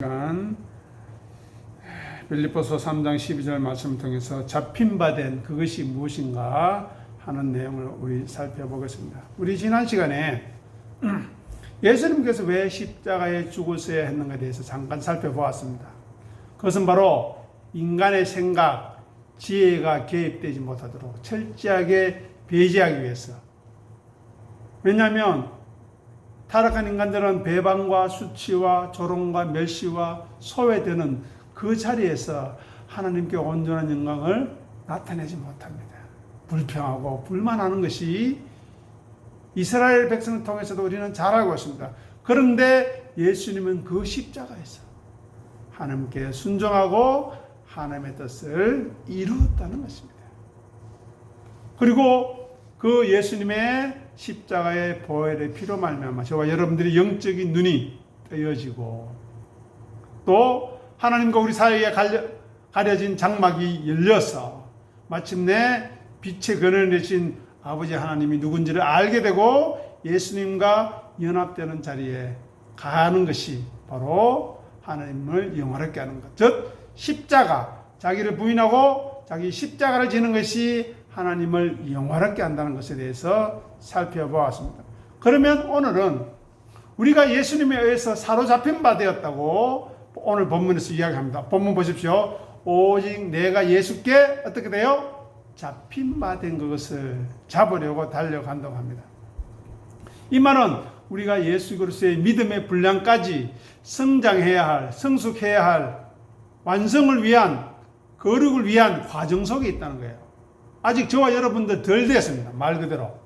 시간 빌립보서 3장 12절 말씀을 통해서 잡힌 바 된 그것이 무엇인가 하는 내용을 우리 살펴보겠습니다. 우리 지난 시간에 예수님께서 왜 십자가에 죽으셔야 했는가에 대해서 잠깐 살펴보았습니다. 그것은 바로 인간의 생각, 지혜가 개입되지 못하도록 철저하게 배제하기 위해서. 왜냐하면 타락한 인간들은 배반과 수치와 조롱과 멸시와 소외되는 그 자리에서 하나님께 온전한 영광을 나타내지 못합니다. 불평하고 불만하는 것이 이스라엘 백성을 통해서도 우리는 잘 알고 있습니다. 그런데 예수님은 그 십자가에서 하나님께 순종하고 하나님의 뜻을 이루었다는 것입니다. 그리고 그 예수님의 십자가의 보혈의 피로 말미암아 저와 여러분들이 영적인 눈이 뜨여지고 또 하나님과 우리 사이에 가려진 장막이 열려서 마침내 빛의 근원을 내신 아버지 하나님이 누군지를 알게 되고 예수님과 연합되는 자리에 가는 것이 바로 하나님을 영화롭게 하는 것. 즉 십자가, 자기를 부인하고 자기 십자가를 지는 것이 하나님을 영화롭게 한다는 것에 대해서 살펴보았습니다. 그러면 오늘은 우리가 예수님에 의해서 사로잡힌 바 되었다고 오늘 본문에서 이야기합니다. 본문 보십시오. 오직 내가 예수께 어떻게 돼요? 잡힌 바 된 그것을 잡으려고 달려간다고 합니다. 이 말은 우리가 예수 그리스도의 믿음의 분량까지 성장해야 할, 성숙해야 할 완성을 위한, 거룩을 위한 과정 속에 있다는 거예요. 아직 저와 여러분들 덜 됐습니다. 말 그대로.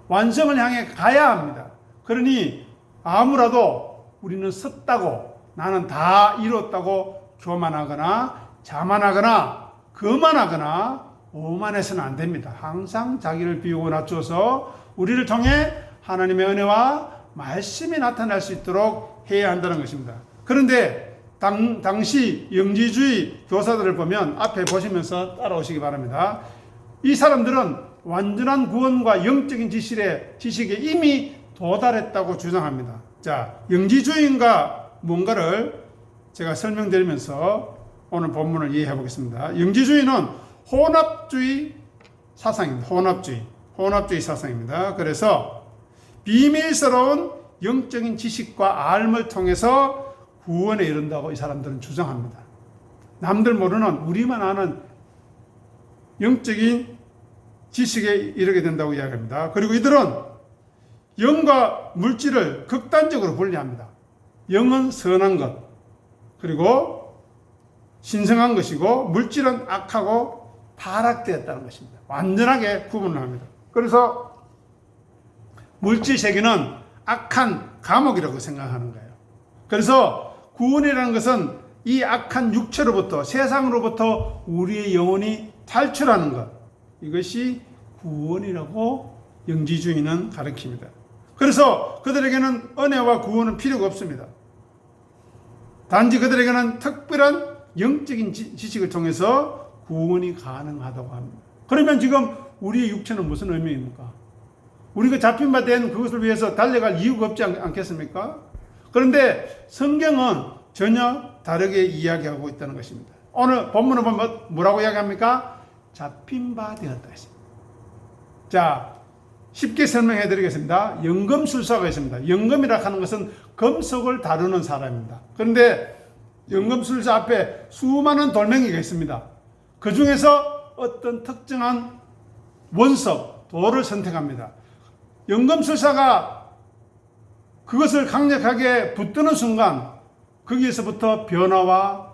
완성을 향해 가야 합니다. 그러니 아무라도 우리는 섰다고 나는 다 이뤘다고 교만하거나 자만하거나 거만하거나 오만해서는 안 됩니다. 항상 자기를 비우고 낮춰서 우리를 통해 하나님의 은혜와 말씀이 나타날 수 있도록 해야 한다는 것입니다. 그런데 당시 영지주의 교사들을 보면 앞에 보시면서 따라오시기 바랍니다. 이 사람들은 완전한 구원과 영적인 지식에 이미 도달했다고 주장합니다. 자, 영지주의인가 뭔가를 제가 설명드리면서 오늘 본문을 이해해 보겠습니다. 영지주의는 혼합주의 사상입니다. 혼합주의 사상입니다. 그래서 비밀스러운 영적인 지식과 알을 통해서 구원에 이른다고 이 사람들은 주장합니다. 남들 모르는 우리만 아는 영적인 지식에 이르게 된다고 이야기합니다. 그리고 이들은 영과 물질을 극단적으로 분리합니다. 영은 선한 것, 그리고 신성한 것이고 물질은 악하고 타락되었다는 것입니다. 완전하게 구분을 합니다. 그래서 물질 세계는 악한 감옥이라고 생각하는 거예요. 그래서 구원이라는 것은 이 악한 육체로부터, 세상으로부터 우리의 영혼이 탈출하는 것, 이것이 구원이라고 영지주의는 가르칩니다. 그래서 그들에게는 은혜와 구원은 필요가 없습니다. 단지 그들에게는 특별한 영적인 지식을 통해서 구원이 가능하다고 합니다. 그러면 지금 우리의 육체는 무슨 의미입니까? 우리가 잡힌 바 된 그것을 위해서 달려갈 이유가 없지 않겠습니까? 그런데 성경은 전혀 다르게 이야기하고 있다는 것입니다. 오늘 본문을 보면 뭐라고 이야기합니까? 잡힌 바 되었다 했습니다. 자, 쉽게 설명해 드리겠습니다. 연금술사가 있습니다. 연금이라 하는 것은 금속을 다루는 사람입니다. 그런데 연금술사 앞에 수많은 돌멩이가 있습니다. 그 중에서 어떤 특정한 원석, 돌을 선택합니다. 연금술사가 그것을 강력하게 붙드는 순간 거기에서부터 변화와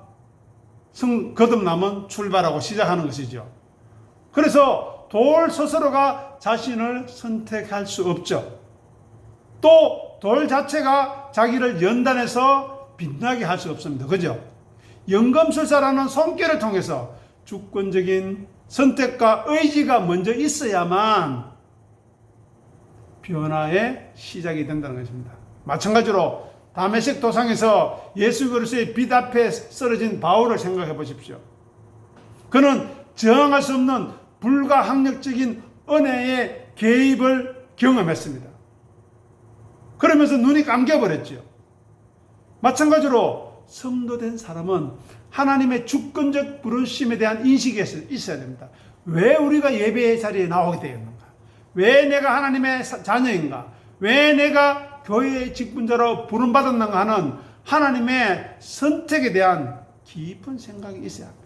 거듭남은 출발하고 시작하는 것이죠. 그래서 돌 스스로가 자신을 선택할 수 없죠. 또 돌 자체가 자기를 연단해서 빛나게 할 수 없습니다. 그죠? 연금술사라는 손길을 통해서 주권적인 선택과 의지가 먼저 있어야만 변화의 시작이 된다는 것입니다. 마찬가지로 다메섹 도상에서 예수 그리스도의 빛 앞에 쓰러진 바울을 생각해 보십시오. 그는 저항할 수 없는 불가항력적인 은혜의 개입을 경험했습니다. 그러면서 눈이 감겨버렸죠. 마찬가지로 성도된 사람은 하나님의 주권적 부르심에 대한 인식이 있어야 됩니다. 왜 우리가 예배의 자리에 나오게 되었는가? 왜 내가 하나님의 자녀인가? 왜 내가 교회의 직분자로 부름받았는가 하는 하나님의 선택에 대한 깊은 생각이 있어야 합니다.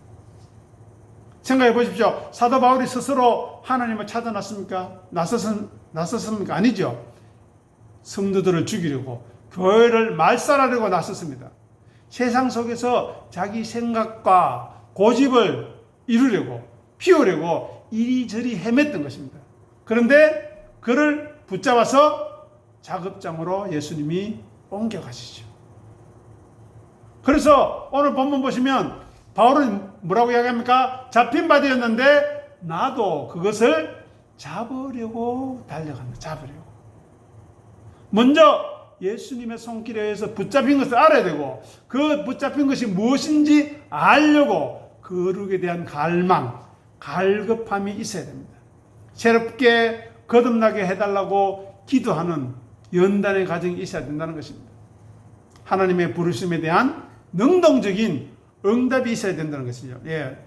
생각해 보십시오. 사도 바울이 스스로 하나님을 찾아났습니까? 나섰습니까? 아니죠. 성도들을 죽이려고, 교회를 말살하려고 나섰습니다. 세상 속에서 자기 생각과 고집을 이루려고, 피우려고 이리저리 헤맸던 것입니다. 그런데 그를 붙잡아서 작업장으로 예수님이 옮겨가시죠. 그래서 오늘 본문 보시면 바울은 뭐라고 이야기합니까? 잡힌 바 되었는데 나도 그것을 잡으려고 달려간다. 잡으려고. 먼저 예수님의 손길에 의해서 붙잡힌 것을 알아야 되고, 그 붙잡힌 것이 무엇인지 알려고 거룩에 대한 갈망, 갈급함이 있어야 됩니다. 새롭게 거듭나게 해달라고 기도하는 연단의 과정이 있어야 된다는 것입니다. 하나님의 부르심에 대한 능동적인 응답이 있어야 된다는 것이죠. 예,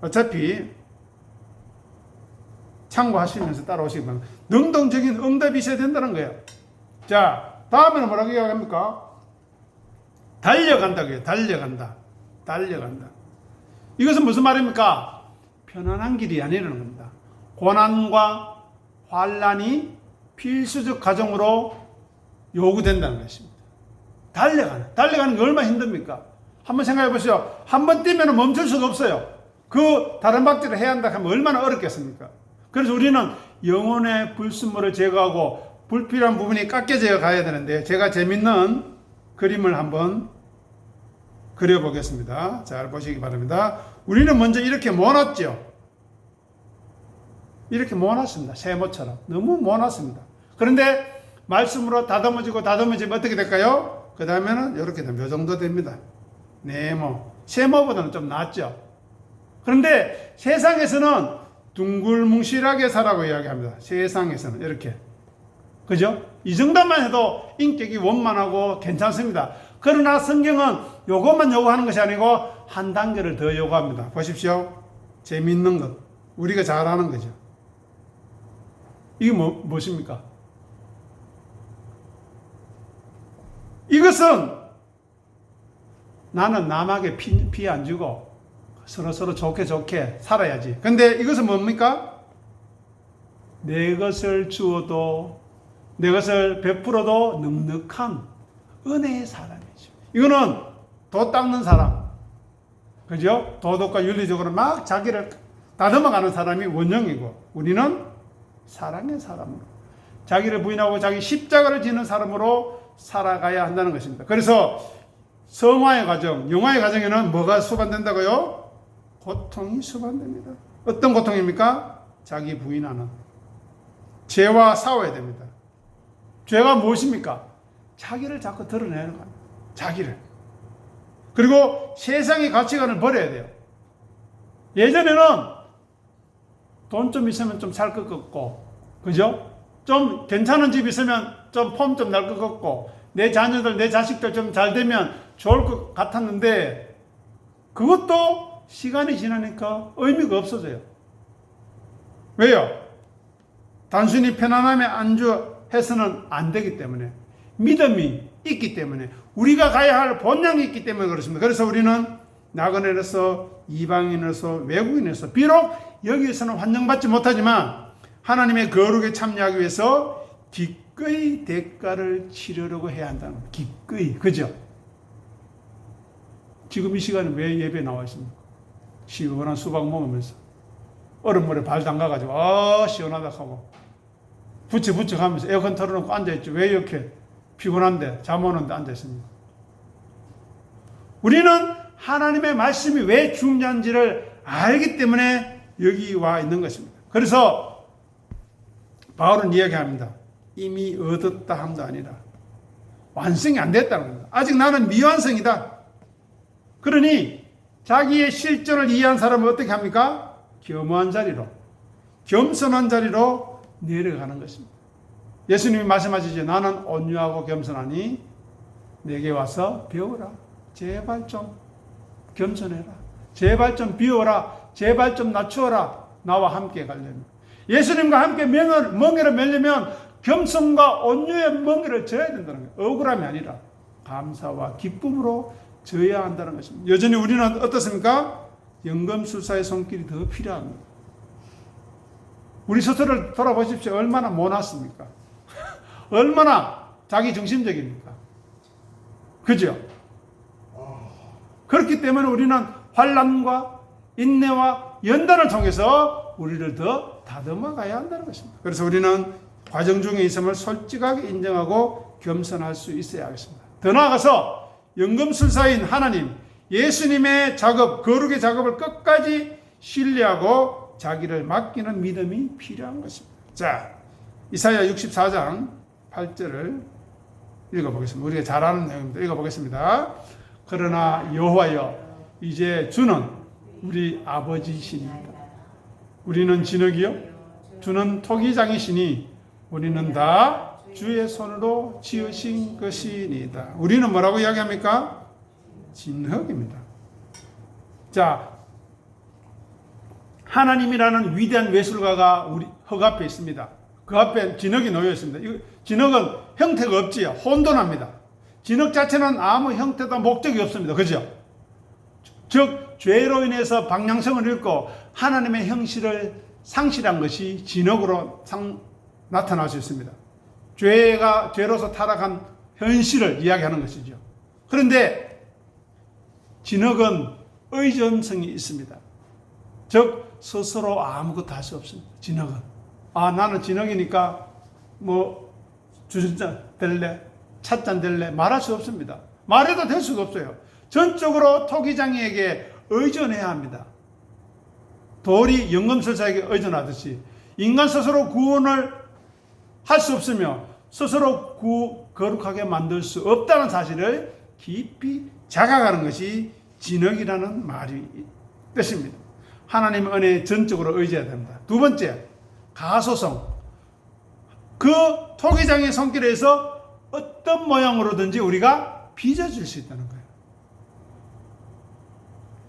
어차피 참고하시면서 따라오시기 바랍니다. 능동적인 응답이 있어야 된다는 거예요. 자, 다음에는 뭐라고 이야기합니까? 달려간다고요. 달려간다. 이것은 무슨 말입니까? 편안한 길이 아니라는 겁니다. 고난과 환난이 필수적 과정으로 요구된다는 것입니다. 달려가는 게 얼마나 힘듭니까? 한번 생각해 보세요. 한번 뛰면 멈출 수가 없어요. 그 다른 박질을 해야 한다 하면 얼마나 어렵겠습니까? 그래서 우리는 영혼의 불순물을 제거하고 불필요한 부분이 깎여져 가야 되는데, 제가 재밌는 그림을 한번 그려보겠습니다. 잘 보시기 바랍니다. 우리는 먼저 이렇게 모아놨죠. 이렇게 모아놨습니다. 세모처럼. 너무 모아놨습니다. 그런데 말씀으로 다듬어지면 어떻게 될까요? 그 다음에는 이렇게 되면 이 정도 됩니다. 네모. 세모보다는 좀 낫죠. 그런데 세상에서는 둥글뭉실하게 살라고 이야기합니다. 세상에서는 이렇게. 그죠? 이 정도만 해도 인격이 원만하고 괜찮습니다. 그러나 성경은 요것만 요구하는 것이 아니고 한 단계를 더 요구합니다. 보십시오. 재미있는 것. 우리가 잘 아는 거죠. 이게 무엇입니까? 이것은 나는 남에게 피해 안 주고 서로 좋게 살아야지. 근데 이것은 뭡니까? 내 것을 주어도, 내 것을 베풀어도 넉넉한 은혜의 사람이죠. 이거는 도 닦는 사람, 그죠? 도덕과 윤리적으로 막 자기를 다듬어가는 사람이 원형이고, 우리는 사랑의 사람으로, 자기를 부인하고 자기 십자가를 지는 사람으로 살아가야 한다는 것입니다. 그래서 성화의 과정, 영화의 과정에는 뭐가 수반된다고요? 고통이 수반됩니다. 어떤 고통입니까? 자기 부인하는. 죄와 싸워야 됩니다. 죄가 무엇입니까? 자기를 자꾸 드러내는 겁니다. 자기를. 그리고 세상의 가치관을 버려야 돼요. 예전에는 돈 좀 있으면 좀 살 것 같고, 그죠? 좀 괜찮은 집 있으면 좀 폼 좀 날 것 같고, 내 자녀들, 내 자식들 좀 잘 되면 좋을 것 같았는데, 그것도 시간이 지나니까 의미가 없어져요. 왜요? 단순히 편안함에 안주해서는 안 되기 때문에, 믿음이 있기 때문에, 우리가 가야 할 본향이 있기 때문에 그렇습니다. 그래서 우리는 나그네로서, 이방인으로서, 외국인으로서, 비록 여기에서는 환영받지 못하지만 하나님의 거룩에 참여하기 위해서 기꺼이 대가를 치르려고 해야 한다는 거예요. 기꺼이. 그죠? 지금 이 시간에 왜 예배 나와 있습니까? 시원한 수박 먹으면서 얼음물에 발 담가가지고 시원하다 하고 부쩍부쩍 하면서 에어컨 틀어놓고 앉아있죠. 왜 이렇게 피곤한데 잠 오는데 앉아있습니까? 우리는 하나님의 말씀이 왜 중요한지를 알기 때문에 여기 와 있는 것입니다. 그래서 바울은 이야기합니다. 이미 얻었다 함도 아니라 완성이 안 됐다는 겁니다. 아직 나는 미완성이다. 그러니 자기의 실존을 이해한 사람은 어떻게 합니까? 겸허한 자리로, 겸손한 자리로 내려가는 것입니다. 예수님이 말씀하시죠. 나는 온유하고 겸손하니 내게 와서 배우라. 제발 좀 겸손해라. 제발 좀 비워라. 제발 좀 낮추어라. 나와 함께 가려면. 예수님과 함께 멍에를 매려면 겸손과 온유의 멍에를 져야 된다는 거예요. 억울함이 아니라 감사와 기쁨으로 져야 한다는 것입니다. 여전히 우리는 어떻습니까? 연금술사의 손길이 더 필요합니다. 우리 스스로를 돌아보십시오. 얼마나 모났습니까? 얼마나 자기중심적입니까? 그죠? 그렇기 때문에 우리는 환난과 인내와 연단을 통해서 우리를 더 다듬어 가야 한다는 것입니다. 그래서 우리는 과정 중에 있음을 솔직하게 인정하고 겸손할 수 있어야 하겠습니다. 더 나아가서 연금술사인 하나님, 예수님의 작업, 거룩의 작업을 끝까지 신뢰하고 자기를 맡기는 믿음이 필요한 것입니다. 자, 이사야 64장 8절을 읽어보겠습니다. 우리가 잘 아는 내용입니다. 읽어보겠습니다. 그러나 여호와여, 이제 주는 우리 아버지이십니다. 우리는 진흙이요, 주는 토기장이시니 우리는 다 주의 손으로 지으신 것이니이다. 우리는 뭐라고 이야기합니까? 진흙입니다. 자, 하나님이라는 위대한 예술가가 우리 흙 앞에 있습니다. 그 앞에 진흙이 놓여 있습니다. 진흙은 형태가 없지요. 혼돈합니다. 진흙 자체는 아무 형태도 목적이 없습니다. 그죠? 즉 죄로 인해서 방향성을 잃고 하나님의 형실을 상실한 것이 진흙으로 나타날 수 있습니다. 죄로서 타락한 현실을 이야기하는 것이죠. 그런데 진흙은 의존성이 있습니다. 즉 스스로 아무것도 할 수 없습니다. 진흙은 나는 진흙이니까 주전자 될래, 찻잔 될래 말할 수 없습니다. 말해도 될 수가 없어요. 전적으로 토기장이에게 의존해야 합니다. 돌이 연금술사에게 의존하듯이 인간 스스로 구원을 할 수 없으며 스스로 거룩하게 만들 수 없다는 사실을 깊이 자각하는 것이 진흙이라는 말이 뜻입니다. 하나님의 은혜에 전적으로 의지해야 됩니다. 두 번째, 가소성. 그 토기장의 손길에서 어떤 모양으로든지 우리가 빚어질 수 있다는 거예요.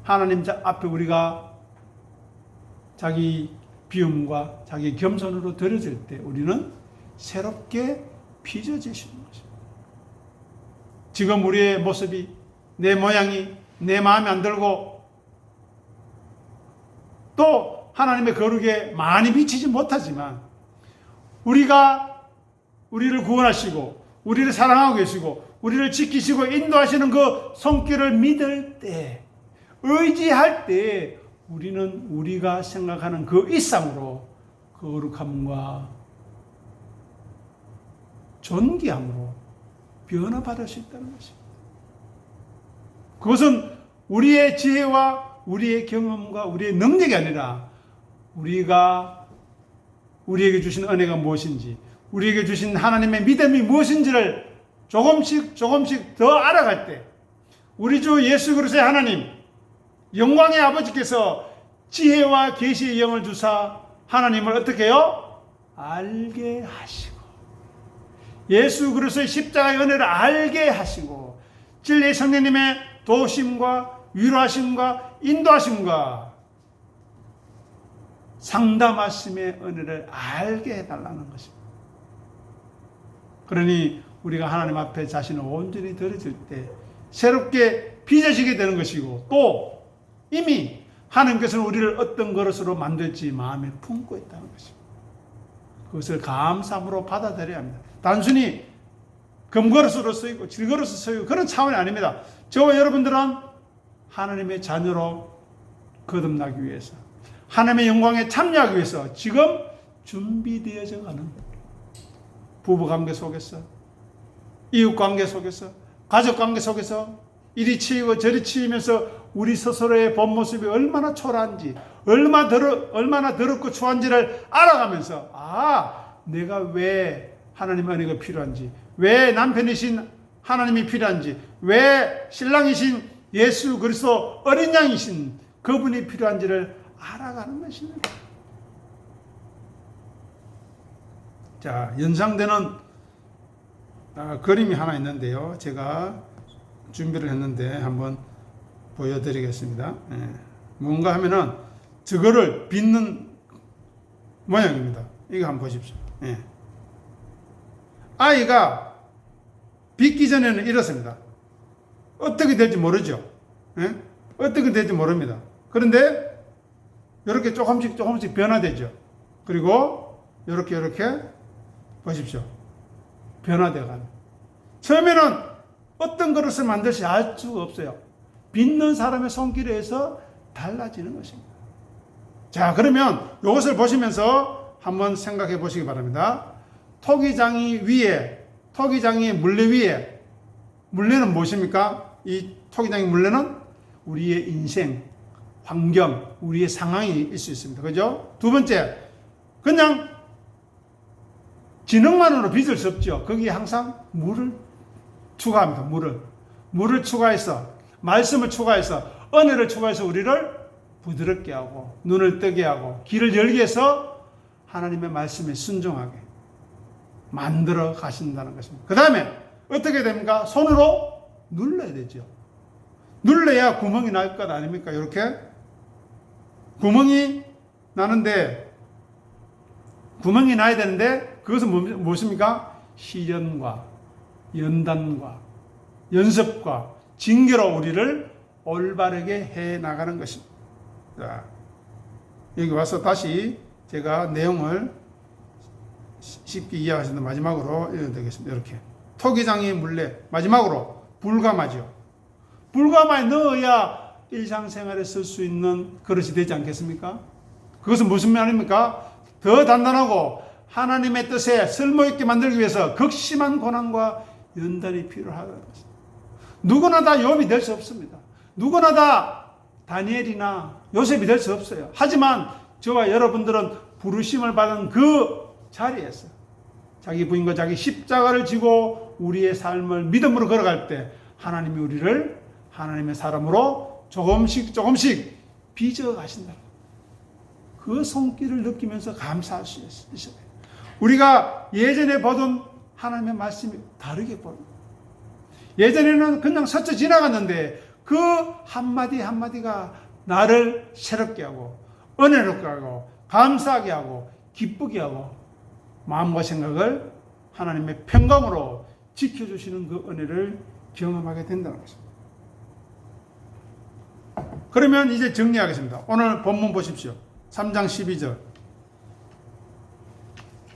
하나님 앞에 우리가 자기 비움과 자기 겸손으로 드려질 때 우리는 새롭게 빚어지시는 것입니다. 지금 우리의 모습이, 내 모양이 내 마음에 안 들고 또 하나님의 거룩에 많이 미치지 못하지만 우리가 우리를 구원하시고 우리를 사랑하고 계시고 우리를 지키시고 인도하시는 그 손길을 믿을 때, 의지할 때 우리는 우리가 생각하는 그 이상으로 거룩함과 존귀함으로 변화받을 수 있다는 것입니다. 그것은 우리의 지혜와 우리의 경험과 우리의 능력이 아니라 우리에게 주신 은혜가 무엇인지, 우리에게 주신 하나님의 믿음이 무엇인지를 조금씩 더 알아갈 때 우리 주 예수 그리스도의 하나님, 영광의 아버지께서 지혜와 계시의 영을 주사 하나님을 어떻게 해요? 알게 하시고, 예수 그리스도의 십자가의 은혜를 알게 하시고, 진리의 성령님의 도우심과 위로하심과 인도하심과 상담하심의 은혜를 알게 해달라는 것입니다. 그러니 우리가 하나님 앞에 자신을 온전히 드려질 때 새롭게 빚어지게 되는 것이고, 또 이미 하나님께서는 우리를 어떤 그릇으로 만들지 마음에 품고 있다는 것입니다. 그것을 감사함으로 받아들여야 합니다. 단순히 금그릇으로 쓰이고 질그릇으로 쓰이고 그런 차원이 아닙니다. 저와 여러분들은 하나님의 자녀로 거듭나기 위해서, 하나님의 영광에 참여하기 위해서 지금 준비되어져 가는 부부관계 속에서, 이웃관계 속에서, 가족관계 속에서 이리 치이고 저리 치이면서 우리 스스로의 본 모습이 얼마나 초라한지, 얼마나 더럽고 추한지를 알아가면서 내가 왜 하나님의 은혜가 필요한지, 왜 남편이신 하나님이 필요한지, 왜 신랑이신 예수 그리스도 어린 양이신 그분이 필요한지를 알아가는 것입니다. 자, 연상되는 그림이 하나 있는데요. 제가 준비를 했는데 한번 보여드리겠습니다. 예. 뭔가 하면은 저거를 빚는 모양입니다. 이거 한번 보십시오. 예. 아이가 빚기 전에는 이렇습니다. 어떻게 될지 모르죠. 예? 어떻게 될지 모릅니다. 그런데 이렇게 조금씩 변화되죠. 그리고 이렇게 보십시오. 변화되어가는. 처음에는 어떤 그릇을 만들지 알 수가 없어요. 빚는 사람의 손길에 의해서 달라지는 것입니다. 자, 그러면 이것을 보시면서 한번 생각해 보시기 바랍니다. 토기장이 물레 위에, 물레는 무엇입니까? 이 토기장의 물레는 우리의 인생, 환경, 우리의 상황이 있을 수 있습니다. 그죠? 두 번째, 그냥 지능만으로 빚을 수 없죠. 거기에 항상 물을 추가합니다. 물을 추가해서, 말씀을 추가해서, 은혜를 추가해서 우리를 부드럽게 하고, 눈을 뜨게 하고, 귀를 열게 해서 하나님의 말씀에 순종하게 만들어 가신다는 것입니다. 그 다음에 어떻게 됩니까? 손으로 눌러야 되죠. 눌러야 구멍이 날 것 아닙니까? 이렇게 구멍이 나는데, 구멍이 나야 되는데 그것은 무엇입니까? 시련과 연단과 연습과 징계로 우리를 올바르게 해 나가는 것입니다. 자, 여기 와서 다시 제가 내용을 쉽게 이해하시는 마지막으로 읽어드리겠습니다. 이렇게 토기장의 물레, 마지막으로 불가마죠. 불가마에 넣어야 일상생활에 쓸 수 있는 그릇이 되지 않겠습니까? 그것은 무슨 말입니까? 더 단단하고 하나님의 뜻에 쓸모있게 만들기 위해서 극심한 고난과 연단이 필요하다는 것입니다. 누구나 다 욥이 될 수 없습니다. 누구나 다 다니엘이나 요셉이 될 수 없어요. 하지만 저와 여러분들은 부르심을 받은 그 자리에서 자기 부인과 자기 십자가를 지고 우리의 삶을 믿음으로 걸어갈 때 하나님이 우리를 하나님의 사람으로 조금씩 빚어 가신다. 그 손길을 느끼면서 감사할 수 있어요. 우리가 예전에 보던 하나님의 말씀이 다르게 보입니다. 예전에는 그냥 스쳐 지나갔는데 그 한마디 한마디가 나를 새롭게 하고 은혜롭게 하고 감사하게 하고 기쁘게 하고 마음과 생각을 하나님의 평강으로 지켜주시는 그 은혜를 경험하게 된다는 것입니다. 그러면 이제 정리하겠습니다. 오늘 본문 보십시오. 3장 12절.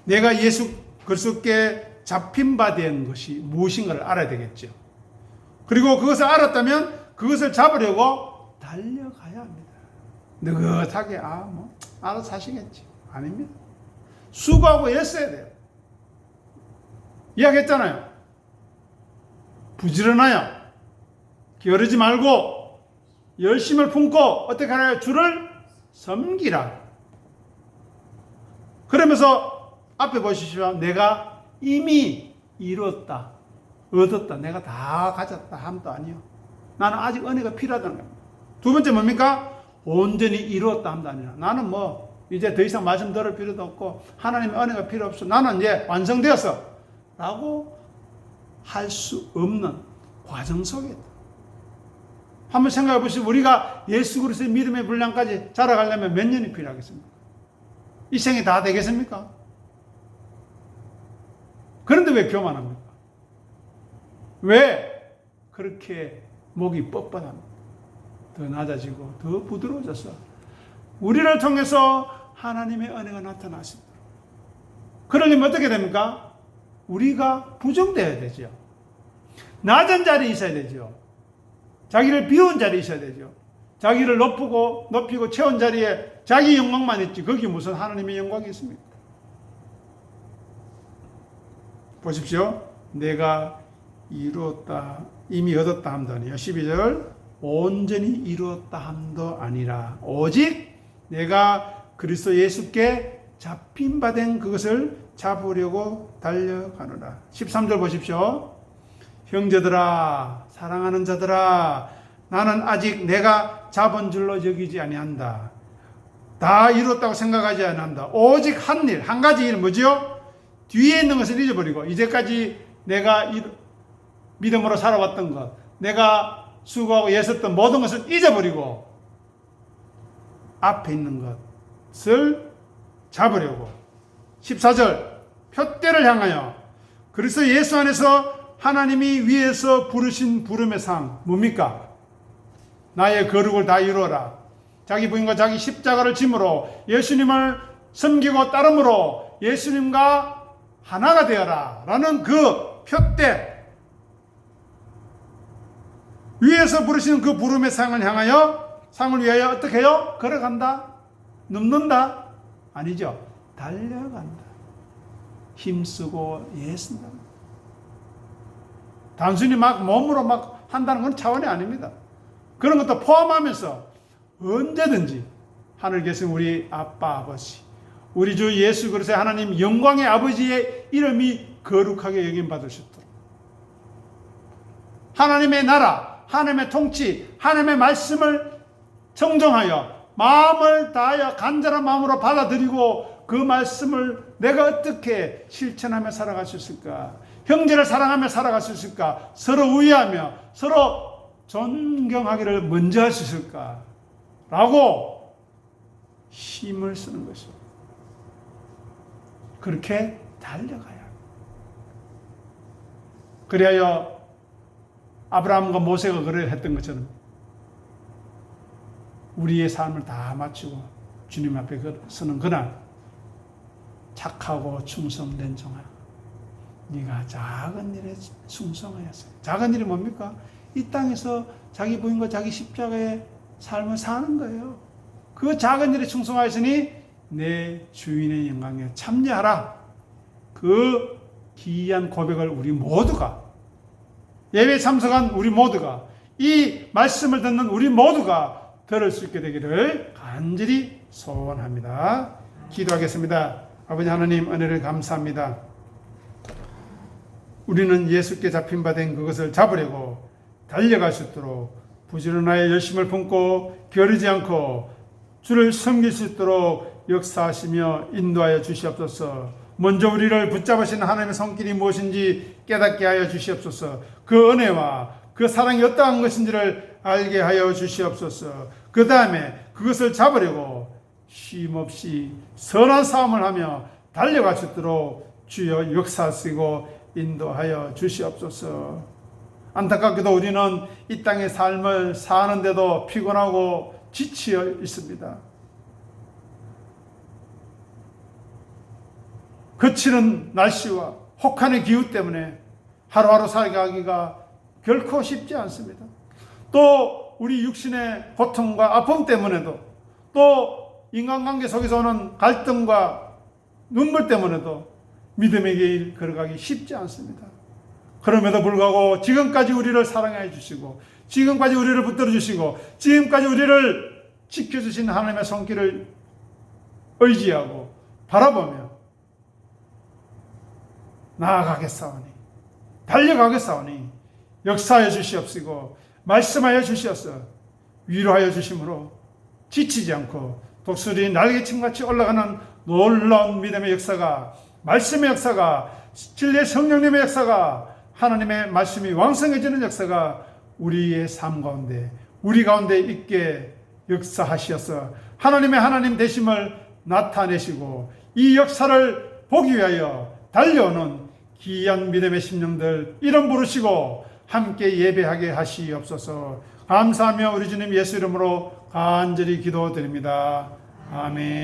내가 예수 그리스도께 잡힌 바 된 것이 무엇인가를 알아야 되겠죠. 그리고 그것을 알았다면 그것을 잡으려고 달려가야 합니다. 느긋하게 알아서 하시겠지. 아닙니다. 수고하고 애써야 돼요. 이야기했잖아요. 부지런하여 게으르지 말고 열심을 품고 어떻게 하나요? 주를 섬기라. 그러면서 앞에 보시죠. 내가 이미 이뤘다, 얻었다, 내가 다 가졌다 함도 아니요. 나는 아직 은혜가 필요하다는 겁니다. 두 번째 뭡니까? 온전히 이루었다 함도 아니라 나는 이제 더 이상 말씀 들을 필요도 없고 하나님의 은혜가 필요 없어. 나는 이제 완성되었어 라고 할 수 없는 과정 속에 있다. 한번 생각해 보시죠. 우리가 예수 그리스도의 믿음의 분량까지 자라가려면 몇 년이 필요하겠습니까? 이 생이 다 되겠습니까? 그런데 왜 교만합니까? 왜 그렇게 목이 뻣뻣합니까? 더 낮아지고 더 부드러워져서 우리를 통해서 하나님의 은혜가 나타나십니다. 그러려면 어떻게 됩니까? 우리가 부정되어야 되죠. 낮은 자리에 있어야 되죠. 자기를 비운 자리에 있어야 되죠. 자기를 높이고 채운 자리에 자기 영광만 있지 거기 무슨 하나님의 영광이 있습니까? 보십시오. 내가 이루었다 이미 얻었다 함도 아니요. 12절 온전히 이루었다 함도 아니라 오직 내가 그리스도 예수께 잡힌 바 된 그것을 잡으려고 달려가노라. 13절 보십시오. 형제들아 사랑하는 자들아 나는 아직 내가 잡은 줄로 여기지 아니한다. 다 이뤘다고 생각하지 않는다. 오직 한 가지 일 뭐지요? 뒤에 있는 것을 잊어버리고 이제까지 내가 믿음으로 살아왔던 것, 내가 수고하고 애썼던 모든 것을 잊어버리고 앞에 있는 것을 잡으려고 14절 표대를 향하여 그래서 예수 안에서 하나님이 위에서 부르신 부름의 상 뭡니까? 나의 거룩을 다 이루어라. 자기 부인과 자기 십자가를 짐으로 예수님을 섬기고 따름으로 예수님과 하나가 되어라 라는 그 표대 위에서 부르시는 그 부름의 상을 향하여 상을 위하여 어떻게 해요? 걸어간다? 눕는다? 아니죠. 달려간다. 힘쓰고 애쓴다. 단순히 막 몸으로 막 한다는 건 차원이 아닙니다. 그런 것도 포함하면서 언제든지 하늘 계신 우리 아빠 아버지 우리 주 예수 그리스도의 하나님 영광의 아버지의 이름이 거룩하게 여김받으셨도록 하나님의 나라 하나님의 통치 하나님의 말씀을 정정하여 마음을 다하여 간절한 마음으로 받아들이고 그 말씀을 내가 어떻게 실천하며 살아갈 수 있을까? 형제를 사랑하며 살아갈 수 있을까? 서로 우애하며 서로 존경하기를 먼저 할 수 있을까? 라고 힘을 쓰는 것이죠. 그렇게 달려가야. 그리하여 아브라함과 모세가 그래 했던 것처럼 우리의 삶을 다 마치고 주님 앞에 서는 그날 착하고 충성된 종아 네가 작은 일에 충성하였어요. 작은 일이 뭡니까? 이 땅에서 자기 부인과 자기 십자가의 삶을 사는 거예요. 그 작은 일에 충성하였으니 내 주인의 영광에 참여하라. 그 기이한 고백을 우리 모두가 예배에 참석한 우리 모두가 이 말씀을 듣는 우리 모두가 들을 수 있게 되기를 간절히 소원합니다. 기도하겠습니다. 아버지 하나님 은혜를 감사합니다. 우리는 예수께 잡힌 바 된 그것을 잡으려고 달려갈 수 있도록 부지런하여 열심을 품고 게으르지 않고 주를 섬길 수 있도록 역사하시며 인도하여 주시옵소서. 먼저 우리를 붙잡으시는 하나님의 손길이 무엇인지 깨닫게 하여 주시옵소서. 그 은혜와 그 사랑이 어떠한 것인지를 알게 하여 주시옵소서. 그 다음에 그것을 잡으려고 쉼없이 선한 싸움을 하며 달려갈 수 있도록 주여 역사하시고 인도하여 주시옵소서. 안타깝게도 우리는 이 땅의 삶을 사는데도 피곤하고 지쳐 있습니다. 거치는 날씨와 혹한의 기후 때문에 하루하루 살아가기가 결코 쉽지 않습니다. 또 우리 육신의 고통과 아픔 때문에도 또 인간관계 속에서 오는 갈등과 눈물 때문에도 믿음의 길 걸어가기 쉽지 않습니다. 그럼에도 불구하고 지금까지 우리를 사랑해 주시고 지금까지 우리를 붙들어 주시고 지금까지 우리를 지켜주신 하나님의 손길을 의지하고 바라보며 나아가겠사오니 달려가겠사오니 역사하여 주시옵시고 말씀하여 주시옵소서. 위로하여 주심으로 지치지 않고 독수리 날개침같이 올라가는 놀라운 믿음의 역사가 말씀의 역사가 진리의 성령님의 역사가 하나님의 말씀이 왕성해지는 역사가 우리의 삶 가운데 우리 가운데 있게 역사하시어서 하나님의 하나님 되심을 나타내시고 이 역사를 보기 위하여 달려오는 기이한 믿음의 심령들 이름 부르시고 함께 예배하게 하시옵소서. 감사하며 우리 주님 예수 이름으로 간절히 기도드립니다. 아멘.